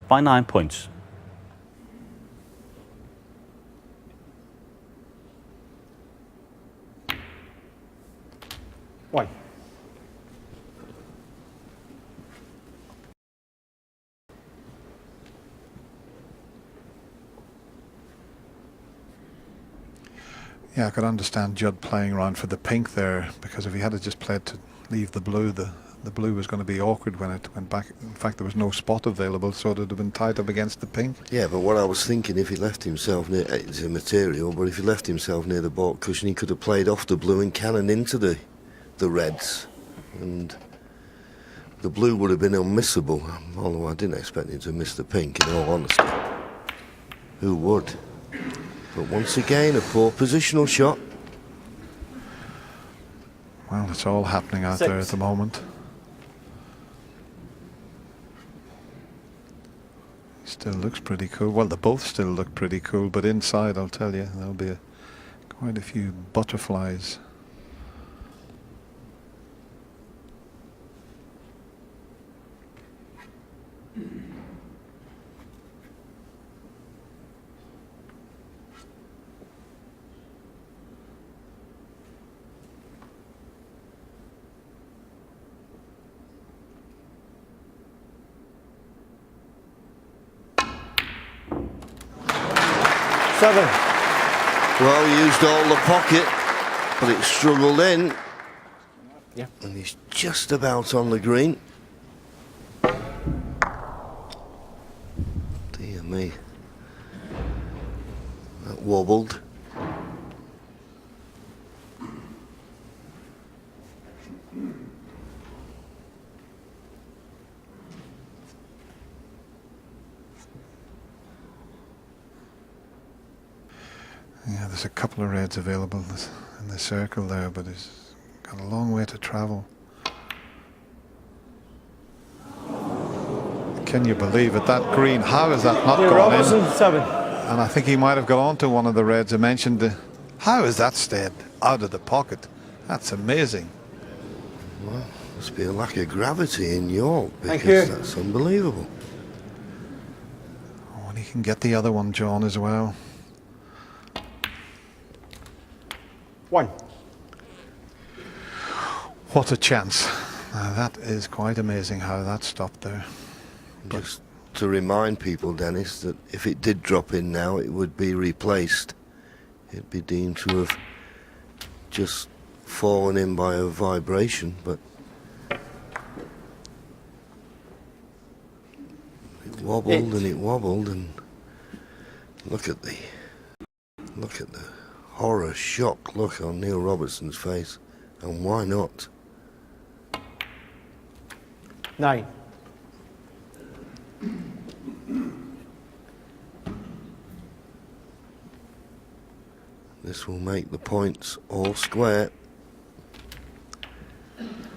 by 9 points. One. Yeah, I could understand Judd playing around for the pink there, because if he had just played to leave the blue, the blue was going to be awkward when it went back. In fact, there was no spot available, so it would have been tied up against the pink. Yeah, but what I was thinking, if he left himself near, it's immaterial, but if he left himself near the baulk cushion, he could have played off the blue and cannon into the reds, and the blue would have been unmissable, although I didn't expect him to miss the pink, in all honesty. Who would? But once again, a poor positional shot. Well, it's all happening out there at the moment. Still looks pretty cool. Well, they both still look pretty cool, but inside, I'll tell you, there'll be quite a few butterflies. Seven. Well, he used all the pocket, but it struggled in. Yeah. And he's just about on the green. Dear me. That wobbled. Yeah, there's a couple of reds available in the circle there, but he's got a long way to travel. Can you believe it? That green, how has that not gone Robertson, in? 7. And I think he might have got onto one of the reds. I mentioned how has that stayed out of the pocket? That's amazing. Well, must be a lack of gravity in York, Thank because you. that's unbelievable. Oh, and he can get the other one, John, as well. 1. What a chance. Now, that is quite amazing how that stopped there. Just to remind people, Dennis, that if it did drop in now, it would be replaced. It'd be deemed to have just fallen in by a vibration, but it wobbled and it wobbled, and look at the horror shock look on Neil Robertson's face. And why not? 9. This will make the points all square.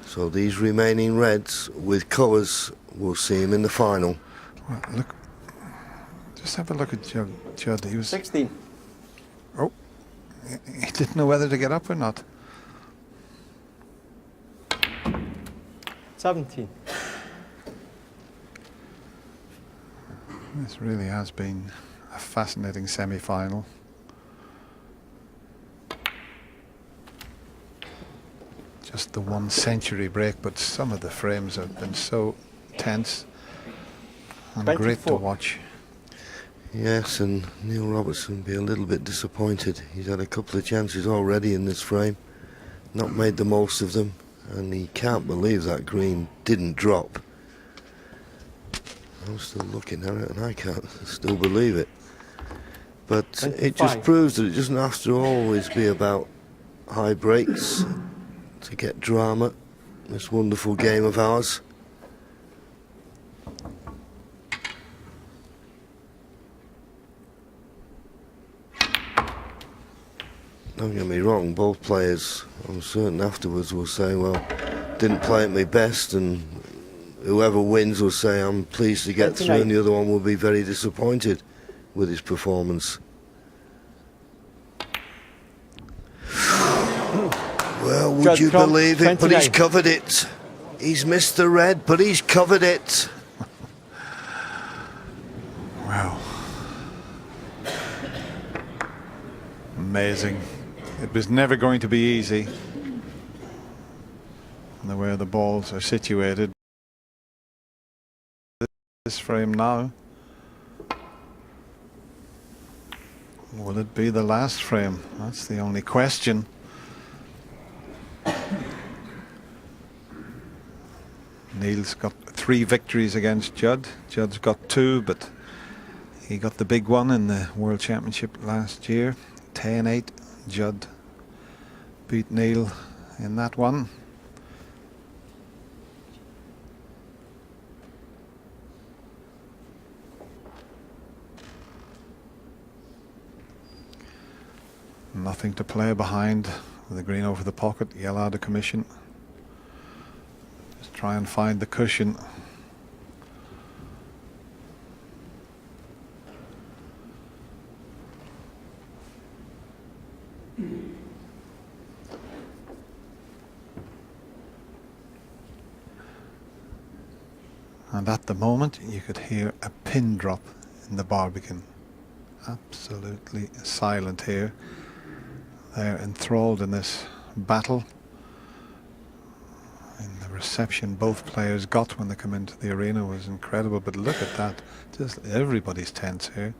So these remaining reds with colours, we'll see him in the final. Well, look, just have a look at Judd. He was 16. Oh, he didn't know whether to get up or not. 17. This really has been a fascinating semi-final. Just the 1 century break, but some of the frames have been so tense and 24. great to watch. Yes, and Neil Robertson will be a little bit disappointed. He's had a couple of chances already in this frame, not made the most of them, and he can't believe that green didn't drop. I'm still looking at it and I can't still believe it. But it just proves that it doesn't have to always be about high breaks to get drama. This wonderful game of ours. Don't get me wrong, both players, I'm certain afterwards will say, well, didn't play at my best, and whoever wins will say, I'm pleased to get through, and the other one will be very disappointed with his performance. Well, would Judd, you believe it, but he's 29. covered it. He's missed the red, but he's covered it. Wow. Amazing. It was never going to be easy. The way the balls are situated. This frame now. Will it be the last frame? That's the only question. Neil's got 3 victories against Judd. Judd's got 2, but he got the big one in the World Championship last year. 10-8. Judd beat Neil in that one. Nothing to play behind with the green over the pocket, yellow out of commission. Just try and find the cushion. And at the moment you could hear a pin drop in the Barbican. Absolutely silent here. They're enthralled in this battle. And the reception both players got when they come into the arena was incredible. But look at that. Just everybody's tense here.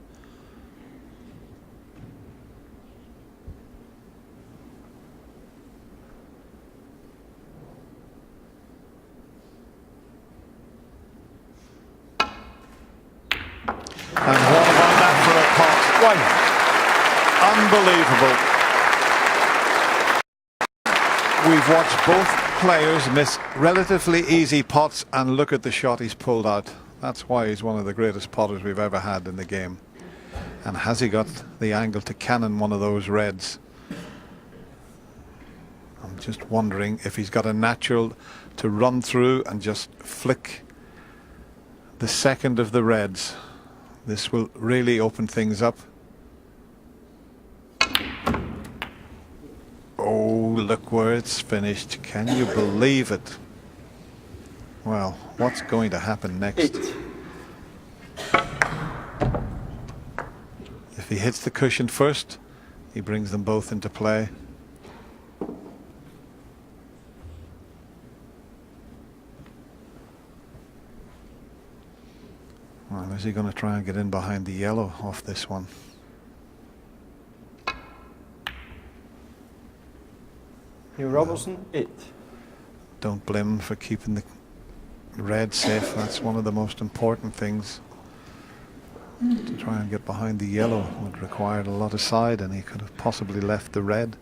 And what about that for a pot? Unbelievable. We've watched both players miss relatively easy pots, and look at the shot he's pulled out. That's why he's one of the greatest potters we've ever had in the game. And has he got the angle to cannon one of those reds? I'm just wondering if he's got a natural to run through and just flick the second of the reds. This will really open things up. Oh, look where it's finished. Can you believe it? Well, what's going to happen next? 8. If he hits the cushion first, he brings them both into play. Well, is he going to try and get in behind the yellow off this one? Robertson 8. Don't blame him for keeping the red safe. That's one of the most important things. To try and get behind the yellow would require a lot of side, and he could have possibly left the red.